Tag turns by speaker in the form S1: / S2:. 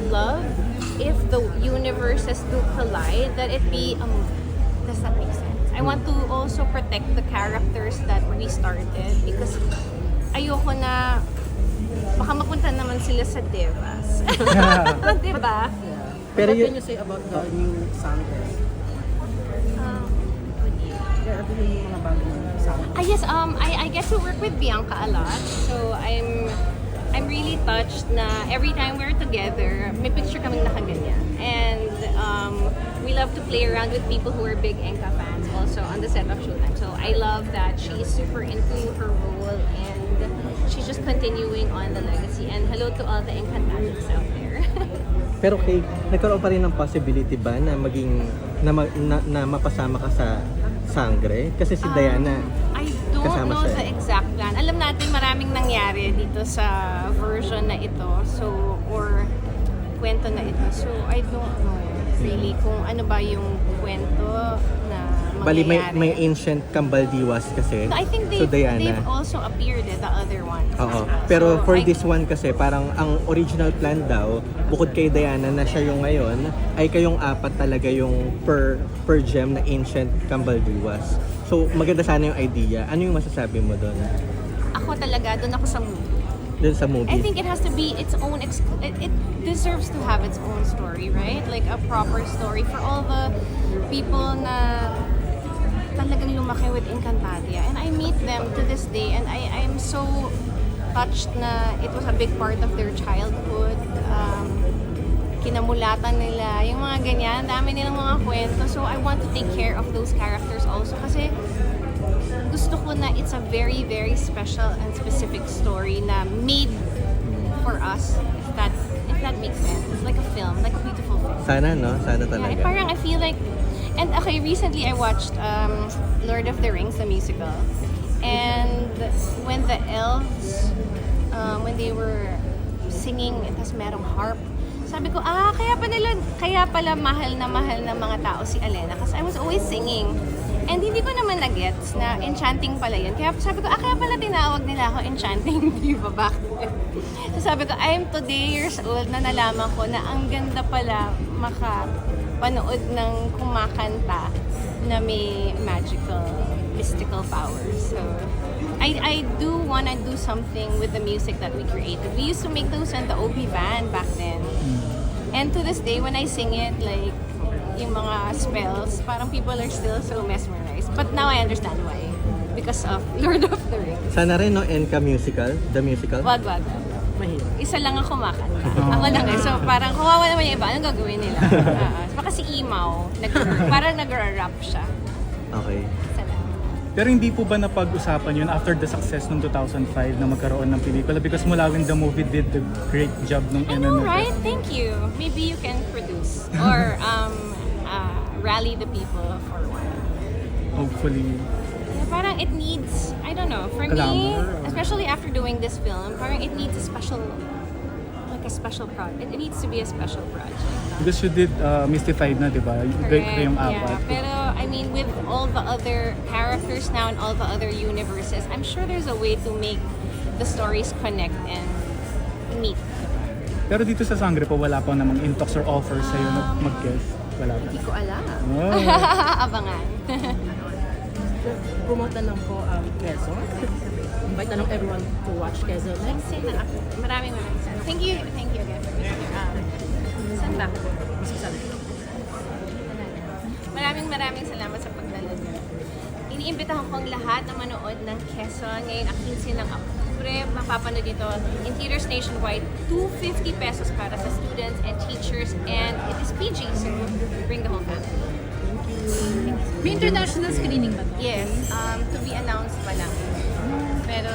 S1: love if the universes do collide, that it be a movie. Does that make sense? I want to also protect the characters that we started because ayoko na baka mapunta naman sila sa Devas. Diba?
S2: Pero
S3: What can you say about the new Sangres? Kaya ano yung mga bagong Sangres?
S1: Yes, I get to work with Bianca a lot. So I'm really touched na every time we're together, may picture kaming nakaganyan. And we love to play around with people who are big Enka fans also on the set of Showtime. So I love that she's super into her role and she's just continuing on the legacy. And hello to all the Encantadics out there.
S2: Pero kay nagkaroon pa rin ng possibility ba na maging na mapasama ka sa Sangre? Kasi si Diana
S1: I don't
S2: kasama
S1: know
S2: siya.
S1: the exact plan. Alam natin maraming nangyari dito sa version na ito. So, or kwento na ito. So, I don't know really kung ano ba yung kwento na
S2: Bali
S1: mangyayari.
S2: may ancient Cambaldiwas kasi.
S1: So, I think
S2: so Diana.
S1: they've also appeared at the other ones.
S2: Oo.
S1: as well.
S2: Pero
S1: So,
S2: for
S1: I-
S2: this one kasi parang ang original plan daw bukod kay Diana na siya yung ngayon ay kayong apat talaga yung per gem na ancient Cambaldiwas. So maganda sana yung idea. Ano yung masasabi mo doon?
S1: Ako talaga, doon ako sa movie.
S2: Doon sa movie?
S1: I think it has to be its own, it deserves to have its own story, right? Like a proper story for all the people na talagang lumaki with Encantadia. And I meet them to this day and I'm so touched na it was a big part of their childhood. Kinamulatan nila, yung mga ganyan, dami nilang mga kwento. So I want to take care of those characters also kasi gusto ko na it's a very, very special and specific story na made for us, if that makes sense. It's like a film, like a beautiful film.
S2: Sana no? Sana
S1: Yeah,
S2: talaga.
S1: parang I feel like, and okay, recently I watched Lord of the Rings, the musical. And when the elves, when they were singing, tapos merong harp, sabi ko, kaya pala mahal na mga tao si Alena. Kasi I was always singing. And hindi ko naman na-gets na enchanting pala yun. Kaya sabi ko, kaya pala tinawag nila ako enchanting diva back then. So sabi ko, I am today years old na nalaman ko na ang ganda pala makapanood ng kumakanta na may magical, mystical powers. So, I do wanna do something with the music that we created. We used to make those on the OB band back then. And to this day, when I sing it, like, yung mga spells, parang people are still so mesmerized. But now I understand why. Because of Lord of the Rings.
S2: Sana rin no, Enka musical, the musical.
S1: Wag.
S3: Mahirap.
S1: Isa lang ang kumakanta. Ako lang eh. So parang kawawa naman yung iba. Anong gagawin nila? Baka si Imaw, parang nag-rap siya.
S2: Okay.
S1: Isa lang.
S4: Pero hindi po ba napag-usapan yun after the success ng 2005 na magkaroon ng pelikula? Because mula when the movie did the great job ng
S1: I know, right? Thank you. Maybe you can produce. Or rally the people for one.
S4: Hopefully.
S1: Yeah, parang it needs, I don't know, for me,
S4: Glamour.
S1: especially after doing this film, parang it needs a special project. It needs to be a special project.
S4: Because you did Mystified na, di ba? Yung
S1: Yeah,
S4: apat.
S1: pero I mean, with all the other characters now and all the other universes, I'm sure there's a way to make the stories connect and meet.
S4: Pero dito sa Sangre po, wala pa namang in-talks or offers sa'yo na mag-guest. Wala pa.
S1: Hindi ko alam.
S4: Oh.
S1: Abangan.
S3: Promote na lang po ang Quezon. Invite na lang everyone to watch Quezon next.
S1: Maraming salamat. Thank you again for being here. Saan ba? Maraming salamat sa pagdala niyo. Iniimbitahan ko ang lahat na manood ng Quezon ngayon ang 15 ng Oktubre. Mapapanood dito in theaters nationwide. 250 pesos para sa students and teachers and it is PG, so bring the whole family.
S5: May international screening ba to?
S1: Yes, to be announced pa lang. Pero